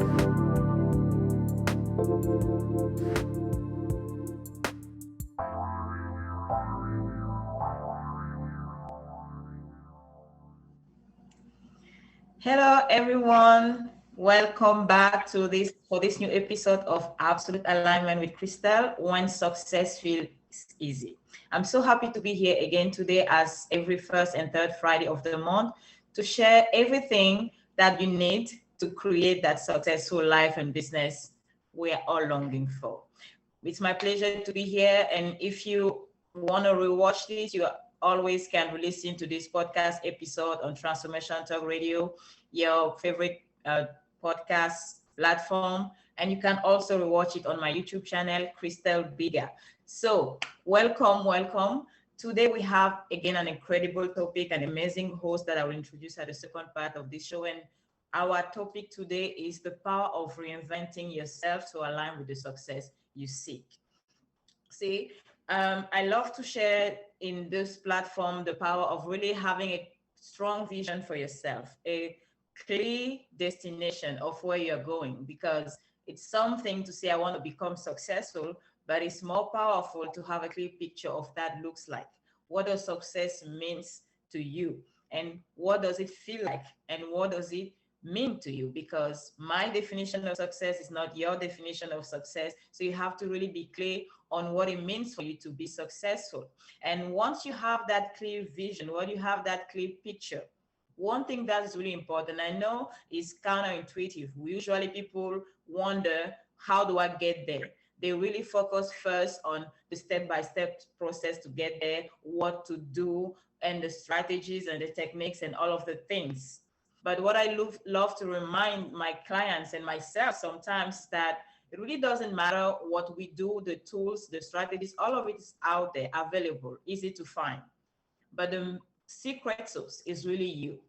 Hello, everyone. Welcome back to this new episode of Absolute Alignment with Crystal, when success feels easy. I'm so happy to be here again today, as every first and third Friday of the month, to share everything that you need to create that successful life and business we are all longing for. It's my pleasure to be here, and if you want to rewatch this, you always can listen to this podcast episode on Transformation Talk Radio, your favorite podcast platform. And you can also rewatch it on my YouTube channel, Crystal Bigger. So, welcome. Today we have again an incredible topic, an amazing host that I will introduce at the second part of this show. And our topic today is the power of reinventing yourself to align with the success you seek. See, I love to share in this platform the power of really having a strong vision for yourself, a clear destination of where you're going, because it's something to say, I want to become successful, but it's more powerful to have a clear picture of that looks like. What does success means to you? And what does it feel like? And what does it mean to you? Because my definition of success is not your definition of success. So you have to really be clear on what it means for you to be successful. And once you have that clear vision, when you have that clear picture, one thing that is really important, I know, is counterintuitive. Usually people wonder, how do I get there? They really focus first on the step-by-step process to get there, what to do, and the strategies and the techniques and all of the things. But what I love to remind my clients and myself sometimes, that it really doesn't matter what we do, the tools, the strategies, all of it is out there, available, easy to find. But the secret sauce is really you.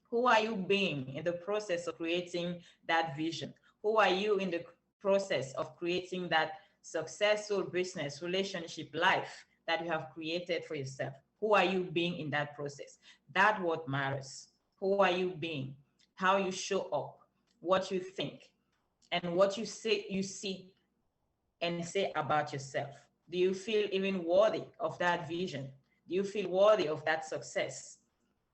Who are you being in the process of creating that vision? Who are you in the process of creating that successful business, relationship, life that you have created for yourself? Who are you being in that process? That's what matters. Who are you being? How you show up, what you think, and what you say, you see and say about yourself. Do you feel even worthy of that vision? Do you feel worthy of that success?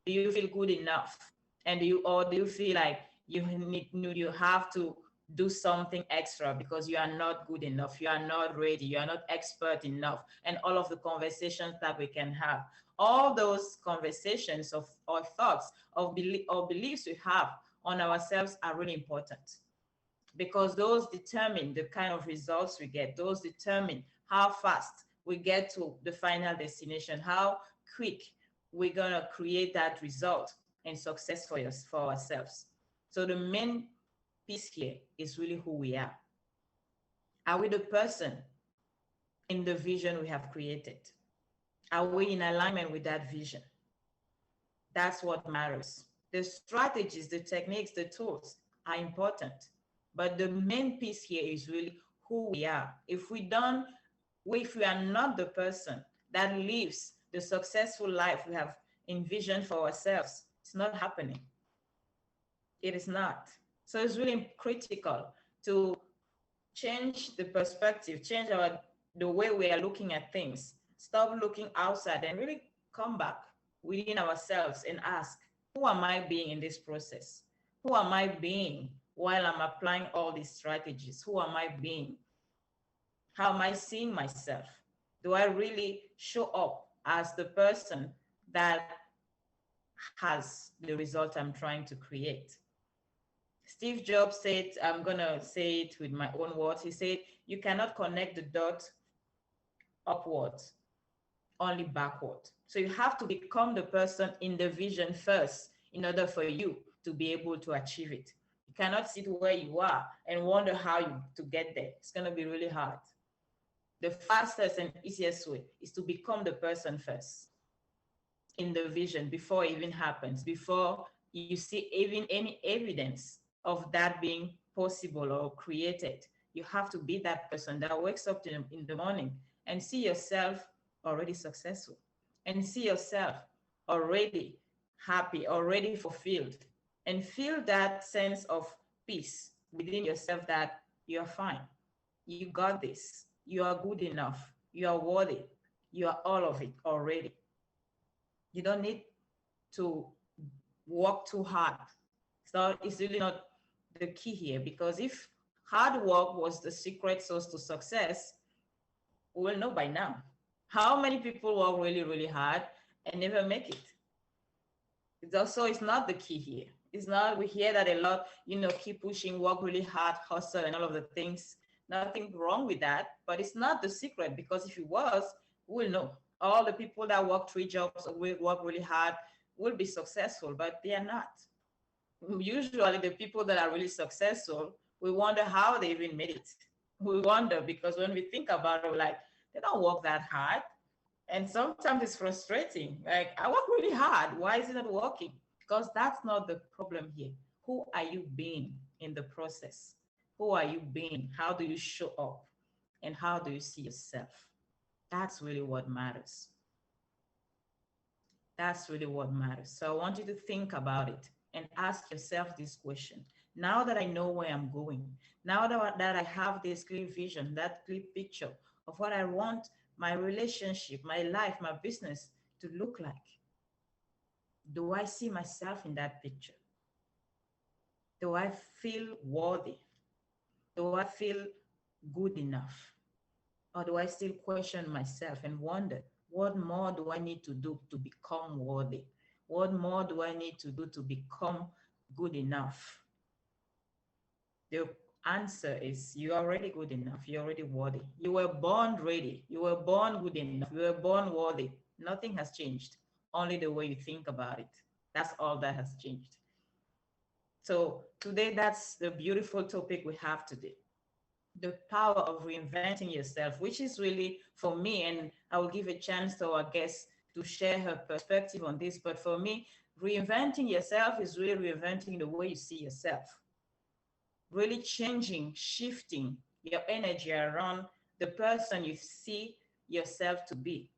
Do you feel good enough? And do you feel like you have to do something extra because you are not good enough, you are not ready, you are not expert enough, and all of the conversations that we can have, all those conversations of or thoughts of or beliefs we have on ourselves are really important, because those determine the kind of results we get. Those determine how fast we get to the final destination, how quick we're going to create that result and success for us, for ourselves. So the main piece here is really who we are. Are we the person in the vision we have created? Are we in alignment with that vision? That's what matters. The strategies, the techniques, the tools are important, but the main piece here is really who we are. If we are not the person that lives the successful life we have envisioned for ourselves, it's not happening. It is not. So it's really critical to change the perspective, change the way we are looking at things. Stop looking outside and really come back within ourselves and ask, who am I being in this process? Who am I being while I'm applying all these strategies? Who am I being? How am I seeing myself? Do I really show up as the person that has the result I'm trying to create? Steve Jobs said, I'm going to say it with my own words. He said, you cannot connect the dot upwards, only backward. So you have to become the person in the vision first in order for you to be able to achieve it. You cannot sit where you are and wonder how to get there. It's going to be really hard. The fastest and easiest way is to become the person first in the vision before it even happens, before you see even any evidence of that being possible or created. You have to be that person that wakes up in the morning and see yourself already successful, and see yourself already happy, already fulfilled, and feel that sense of peace within yourself that you're fine, you got this, you are good enough, you are worthy, you are all of it already. You don't need to work too hard. So it's really not the key here, because if hard work was the secret sauce to success, we will know by now. How many people work really, really hard and never make it? It's also, it's not the key here. It's not, we hear that a lot, keep pushing, work really hard, hustle, and all of the things. Nothing wrong with that, but it's not the secret, because if it was, we'll know. All the people that work 3 jobs or will work really hard will be successful, but they are not. Usually the people that are really successful, we wonder how they even made it. We wonder because when we think about it, we're like, they don't work that hard. And sometimes it's frustrating. Like, I work really hard. Why is it not working? Because that's not the problem here. Who are you being in the process? Who are you being? How do you show up? And how do you see yourself? That's really what matters. That's really what matters. So I want you to think about it and ask yourself this question. Now that I know where I'm going, now that I have this clear vision, that clear picture of what I want my relationship, my life, my business to look like, do I see myself in that picture? Do I feel worthy? Do I feel good enough? Or do I still question myself and wonder, what more do I need to do to become worthy? What more do I need to do to become good enough? The answer is, you're already good enough. You're already worthy. You were born ready. You were born good enough. You were born worthy. Nothing has changed. Only the way you think about it. That's all that has changed. So today, that's the beautiful topic we have today. The power of reinventing yourself, which is really for me, and I will give a chance to our guest to share her perspective on this. But for me, reinventing yourself is really reinventing the way you see yourself, really changing, shifting your energy around the person you see yourself to be.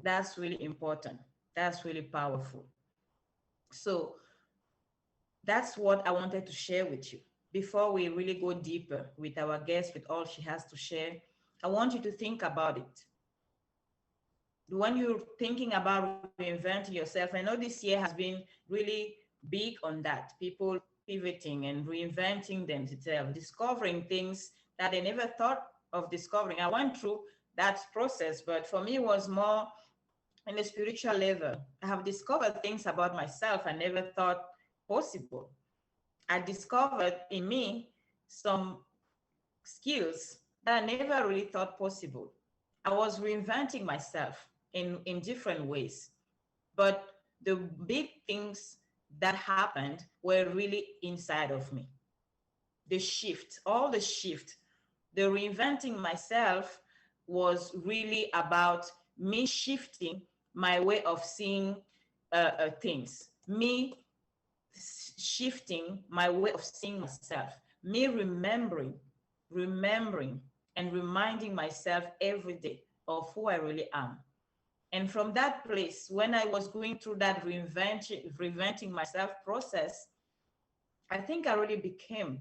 That's really important. That's really powerful. So that's what I wanted to share with you. Before we really go deeper with our guest, with all she has to share, I want you to think about it. When you're thinking about reinventing yourself, I know this year has been really big on that. People pivoting and reinventing themselves, discovering things that they never thought of discovering. I went through that process, but for me, it was more in a spiritual level. I have discovered things about myself I never thought possible. I discovered in me some skills that I never really thought possible. I was reinventing myself in different ways. But the big things that happened were really inside of me. The shift, all the shift, the reinventing myself was really about me shifting my way of seeing things, me shifting my way of seeing myself, me remembering and reminding myself every day of who I really am. And from that place, when I was going through that reinventing myself process, I think I really became,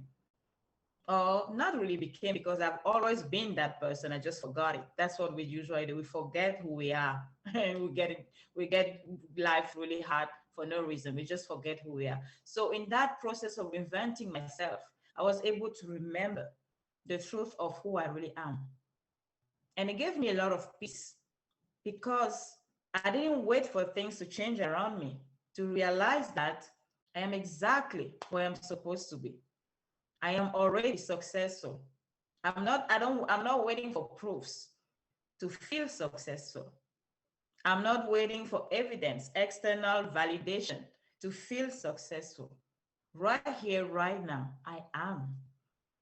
or not really became, because I've always been that person. I just forgot it. That's what we usually do. We forget who we are, and we get life really hard for no reason. We just forget who we are. So in that process of reinventing myself, I was able to remember the truth of who I really am. And it gave me a lot of peace, because I didn't wait for things to change around me to realize that I am exactly where I'm supposed to be. I am already successful. I'm not waiting for proofs to feel successful. I'm not waiting for evidence, external validation to feel successful. Right here, right now, I am.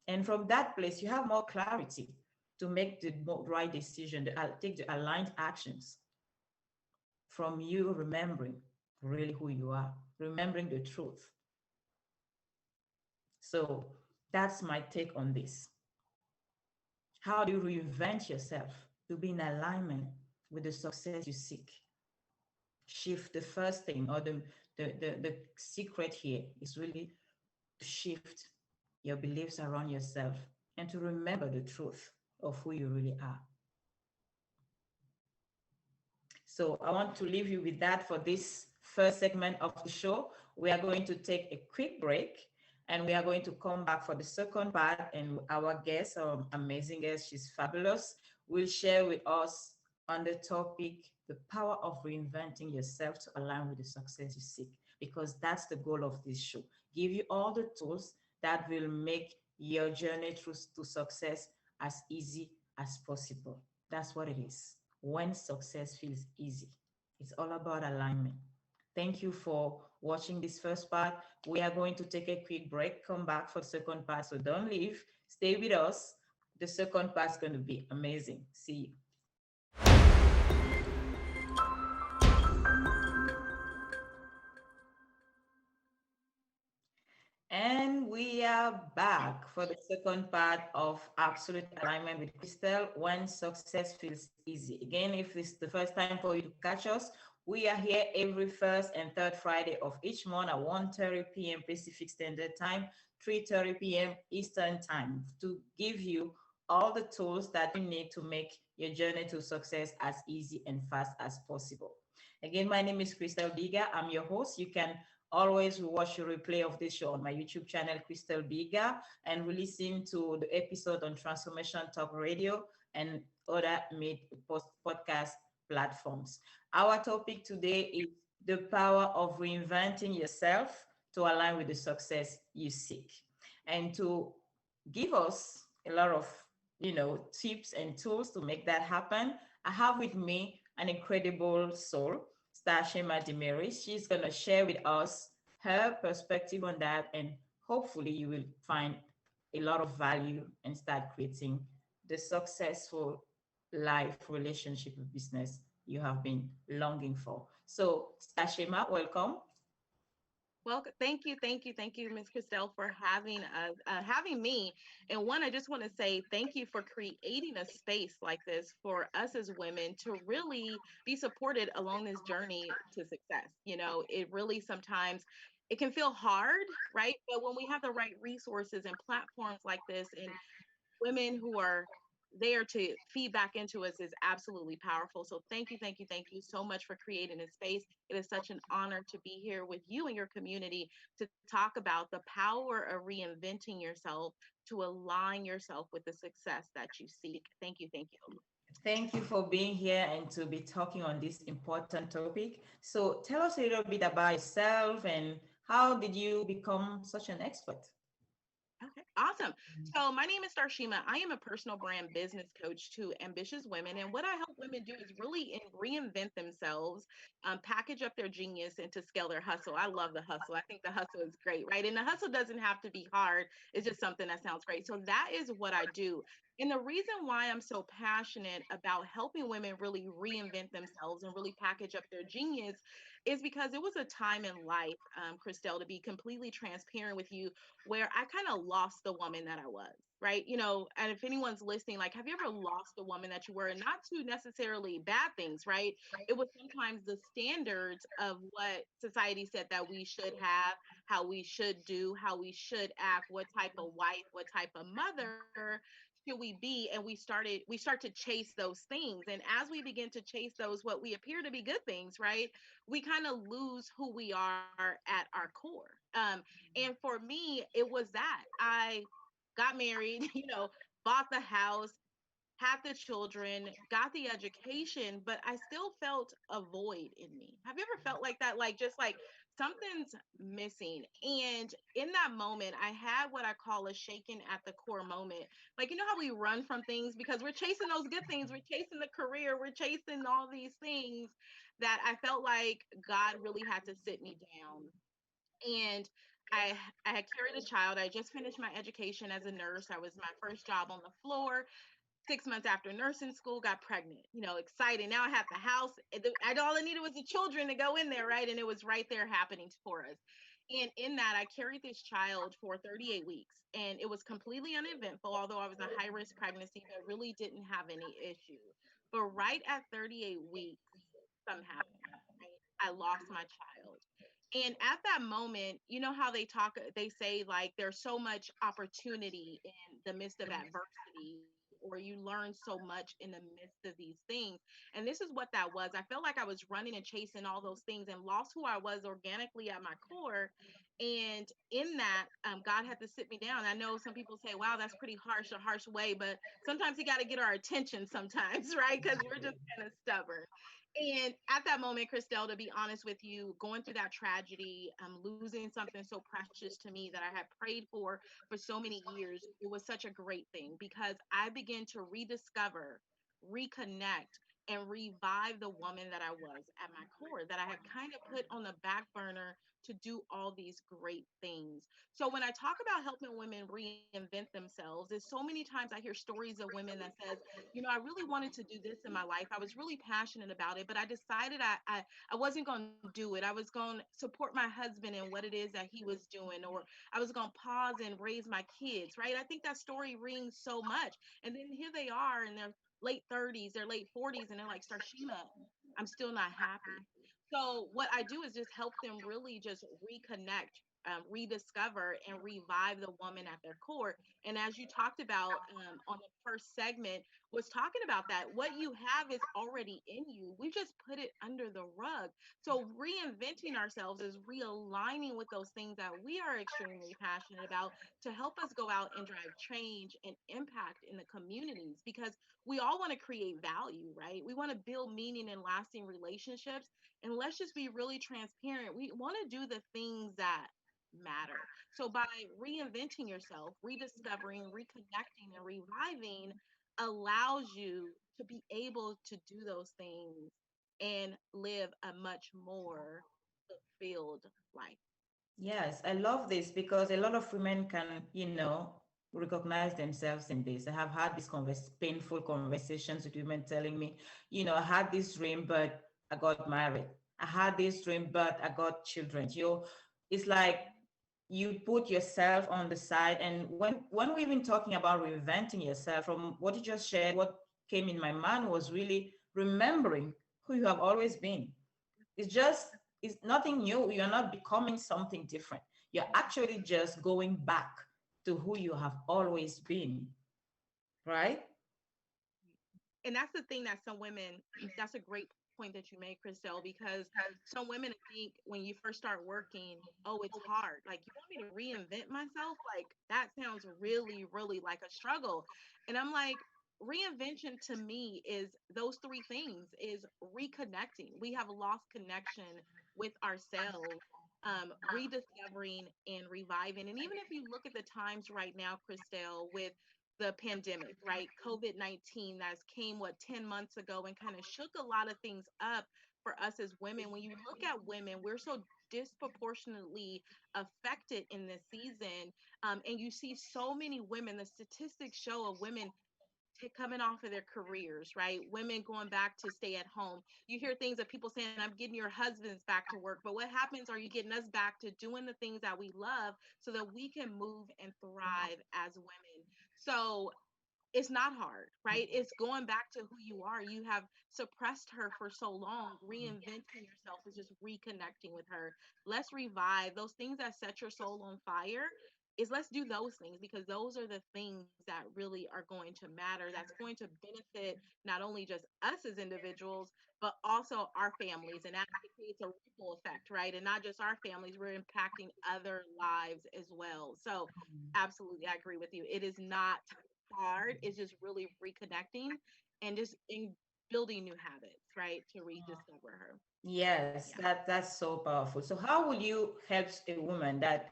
And from that place, you have more clarity to make the right decision, to take the aligned actions from you remembering really who you are, remembering the truth. So that's my take on this. How do you reinvent yourself to be in alignment with the success you seek? Shift, the first thing, or the secret here is really to shift your beliefs around yourself, and to remember the truth of who you really are. So I want to leave you with that for this first segment of the show. We are going to take a quick break and we are going to come back for the second part. And our guest, our amazing guest, she's fabulous, will share with us on the topic the power of reinventing yourself to align with the success you seek. Because that's the goal of this show. Give you all the tools that will make your journey through to success as easy as possible. That's what it is. When success feels easy, it's all about alignment. Thank you for watching this first part. We are going to take a quick break, come back for the second part. So don't leave, stay with us. The second part is going to be amazing. See you. And we are back for the second part of Absolute Alignment with Crystal when success feels easy. Again, if this is the first time for you to catch us, we are here every first and third Friday of each month at 1:30 p.m. Pacific Standard Time, 3:30 p.m. Eastern Time to give you all the tools that you need to make your journey to success as easy and fast as possible. Again, my name is Crystal Diga. I'm your host. You can always watch a replay of this show on my YouTube channel, Crystal Biga, and listen to the episode on Transformation Talk Radio and other mid podcast platforms. Our topic today is the power of reinventing yourself to align with the success you seek. And to give us a lot of tips and tools to make that happen, I have with me an incredible soul, Starshema Dimery. She's going to share with us her perspective on that, and hopefully, you will find a lot of value and start creating the successful life, relationship, and business you have been longing for. So, Starshema, welcome. Well, thank you, Ms. Christelle, for having me. And one, I just want to say thank you for creating a space like this for us as women to really be supported along this journey to success. It really sometimes it can feel hard, right? But when we have the right resources and platforms like this, and women who are there to feed back into us is absolutely powerful. So thank you so much for creating a space. It is such an honor to be here with you and your community to talk about the power of reinventing yourself to align yourself with the success that you seek. Thank you. Thank you. Thank you for being here and to be talking on this important topic. So, tell us a little bit about yourself and how did you become such an expert? Okay, awesome. So my name is Starshema. I am a personal brand business coach to ambitious women. And what I help women do is really reinvent themselves, package up their genius, and to scale their hustle. I love the hustle. I think the hustle is great, right? And the hustle doesn't have to be hard. It's just something that sounds great. So that is what I do. And the reason why I'm so passionate about helping women really reinvent themselves and really package up their genius is because it was a time in life, Christelle, to be completely transparent with you, where I kind of lost the woman that I was, right? And if anyone's listening, like, have you ever lost the woman that you were? And not to necessarily bad things, right? It was sometimes the standards of what society said that we should have, how we should do, how we should act, what type of wife, what type of mother should we be. And we start to chase those things. And as we begin to chase those, what we appear to be good things, right? We kind of lose who we are at our core. And for me, it was that I got married, bought the house, had the children, got the education, but I still felt a void in me. Have you ever felt like that? Like, just like something's missing. And in that moment, I had what I call a shaken at the core moment. Like, you know how we run from things because we're chasing those good things, we're chasing the career, we're chasing all these things that I felt like God really had to sit me down. And I had carried a child. I just finished my education as a nurse. I was my first job on the floor. 6 months after nursing school, got pregnant. Exciting. Now I have the house. All I needed was the children to go in there, right? And it was right there happening for us. And in that, I carried this child for 38 weeks, and it was completely uneventful. Although I was a high risk pregnancy, but really didn't have any issue. But right at 38 weeks, something happened. Right? I lost my child. And at that moment, you know how they say like there's so much opportunity in the midst of adversity, or you learn so much in the midst of these things. And this is what that was. I felt like I was running and chasing all those things and lost who I was organically at my core. And in that, God had to sit me down. I know some people say, wow, that's pretty harsh, a harsh way, but sometimes He got to get our attention sometimes, right? Because we're just kind of stubborn. And at that moment, Christelle, to be honest with you, going through that tragedy, losing something so precious to me that I had prayed for so many years, it was such a great thing because I began to rediscover, reconnect, and revive the woman that I was at my core, that I had kind of put on the back burner to do all these great things. So when I talk about helping women reinvent themselves, is so many times I hear stories of women that says, I really wanted to do this in my life. I was really passionate about it, but I decided I wasn't going to do it. I was going to support my husband in what it is that he was doing, or I was going to pause and raise my kids, right? I think that story rings so much. And then here they are in their late 30s, their late 40s, and they're like, Starshema, I'm still not happy. So what I do is just help them really just reconnect, rediscover, and revive the woman at their core. And as you talked about on the first segment, was talking about that. What you have is already in you. We just put it under the rug. So reinventing ourselves is realigning with those things that we are extremely passionate about to help us go out and drive change and impact in the communities, because we all want to create value, right? We want to build meaning and lasting relationships. And let's just be really transparent. We want to do the things that matter. So by reinventing yourself, rediscovering, reconnecting, and reviving allows you to be able to do those things and live a much more fulfilled life. Yes, I love this because a lot of women can, recognize themselves in this. I have had these painful conversations with women telling me, I had this dream, but I got married. I had this dream, but I got children. It's like you put yourself on the side. And when we've been talking about reinventing yourself, from what you just shared, what came in my mind was really remembering who you have always been. it's just it's nothing new. You're not becoming something different. You're actually just going back to who you have always been, right? And that's the thing that some women, that's a great point that you made, Christelle, because some women think when you first start working, oh, it's hard. Like, you want me to reinvent myself? Like, that sounds really, really like a struggle. And I'm like, reinvention to me is those three things: is reconnecting. We have lost connection with ourselves. Rediscovering and reviving. And even if you look at the times right now, Christelle, with the pandemic, right? COVID-19 that's came, what, 10 months ago, and kind of shook a lot of things up for us as women. When you look at women, we're so disproportionately affected in this season. And you see so many women, the statistics show of women coming off of their careers, right? Women going back to stay at home. You hear things of people saying, I'm getting your husbands back to work. But what happens? Are you getting us back to doing the things that we love so that we can move and thrive as women? So it's not hard, right? It's going back to who you are. You have suppressed her for so long. Reinventing yourself is just reconnecting with her. Let's revive those things that set your soul on fire. Is let's do those things, because those are the things that really are going to matter. That's going to benefit not only just us as individuals, but also our families. And that creates a ripple effect, right? And not just our families, we're impacting other lives as well. So, absolutely, I agree with you. It is not hard. It's just really reconnecting and just building new habits, right? To rediscover her. Yes, Yeah. that's so powerful. So how will you help a woman that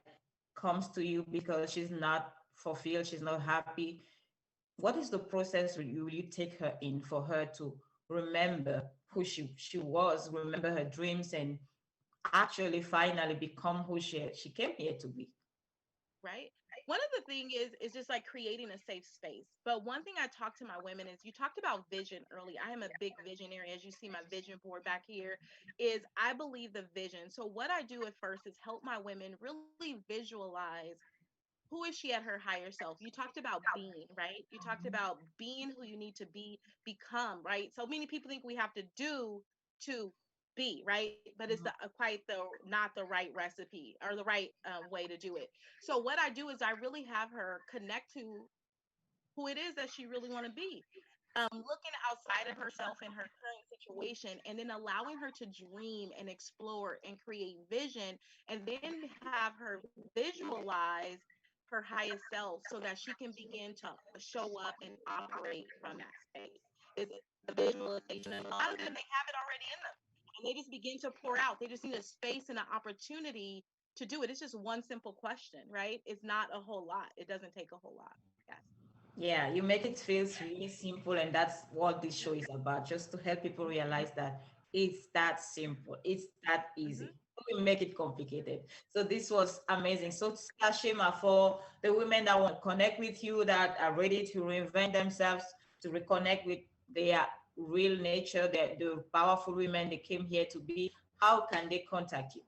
comes to you because she's not fulfilled, she's not happy? What is the process will you take her in for her to remember who she was, remember her dreams, and actually finally become who she came here to be? Right. One of the thing is just like creating a safe space. But one thing I talk to my women is, you talked about vision early. I am a big visionary, as you see my vision board back here. Is I believe the vision. So what I do at first is help my women really visualize who is she at her higher self. You talked about being, right? You talked about being who you need to become, right? So many people think we have to do to be, right? But it's quite the not the right recipe or the right way to do it. So what I do is I really have her connect to who it is that she really want to be, looking outside of herself and her current situation, and then allowing her to dream and explore and create vision, and then have her visualize her highest self so that she can begin to show up and operate from that space. It's the visualization, and a lot of them, they have it already in them, and they just begin to pour out. They just need a space and an opportunity to do it. It's just one simple question, right? It's not a whole lot. It doesn't take a whole lot. Yes. Yeah, you make it feel really simple, and that's what this show is about, just to help people realize that it's that simple, it's that Mm-hmm. easy. We make it complicated. So this was amazing. So Shema, for the women that want to connect with you, that are ready to reinvent themselves, to reconnect with their real nature, the powerful women they came here to be, how can they contact you?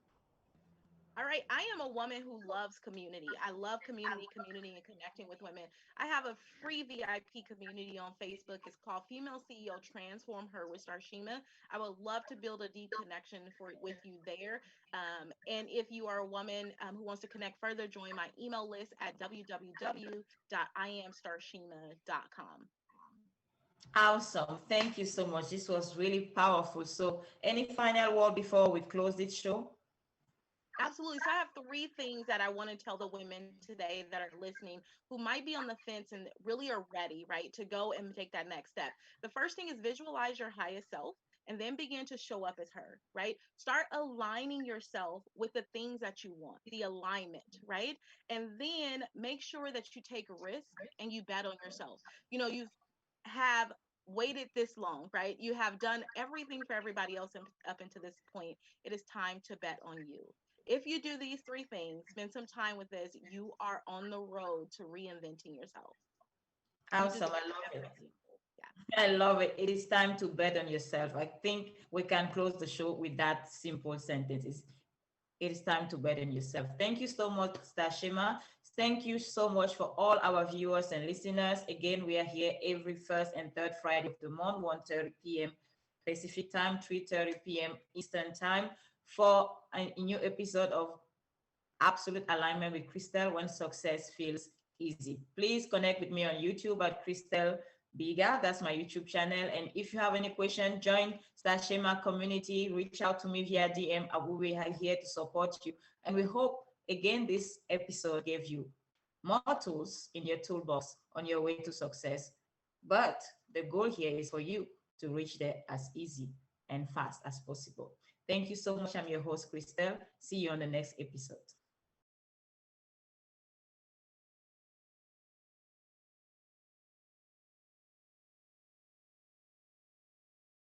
All right. I am a woman who loves community. I love community, and connecting with women. I have a free VIP community on Facebook. It's called Female CEO Transform Her with Starshema. I would love to build a deep connection with you there. And if you are a woman who wants to connect further, join my email list at www.iamstarshema.com. Awesome. Thank you so much. This was really powerful. So, any final word before we close this show? Absolutely. So I have three things that I want to tell the women today that are listening who might be on the fence and really are ready, right, to go and take that next step. The first thing is visualize your highest self and then begin to show up as her, right? Start aligning yourself with the things that you want, the alignment, right? And then make sure that you take a risk and you bet on yourself. You've have waited this long, right? You have done everything for everybody else up until this point. It is time to bet on you. If you do these three things, spend some time with this, you are on the road to reinventing yourself. You Awesome. deserve I love it. everything. Yeah. I love it. It is time to bet on yourself. I think we can close the show with that simple sentence. It is time to bet on yourself. Thank you so much, Stashima. Thank you so much for all our viewers and listeners. Again, we are here every first and third Friday of the month, 1:30 p.m. Pacific time, 3:30 p.m. Eastern time, for a new episode of Absolute Alignment with Crystal, when success feels easy. Please connect with me on YouTube at Crystal Biga. That's my YouTube channel. And if you have any question, join Starshema community. Reach out to me via DM. I will be here to support you. And we hope, again, this episode gave you more tools in your toolbox on your way to success. But the goal here is for you to reach there as easy and fast as possible. Thank you so much. I'm your host, Crystal. See you on the next episode.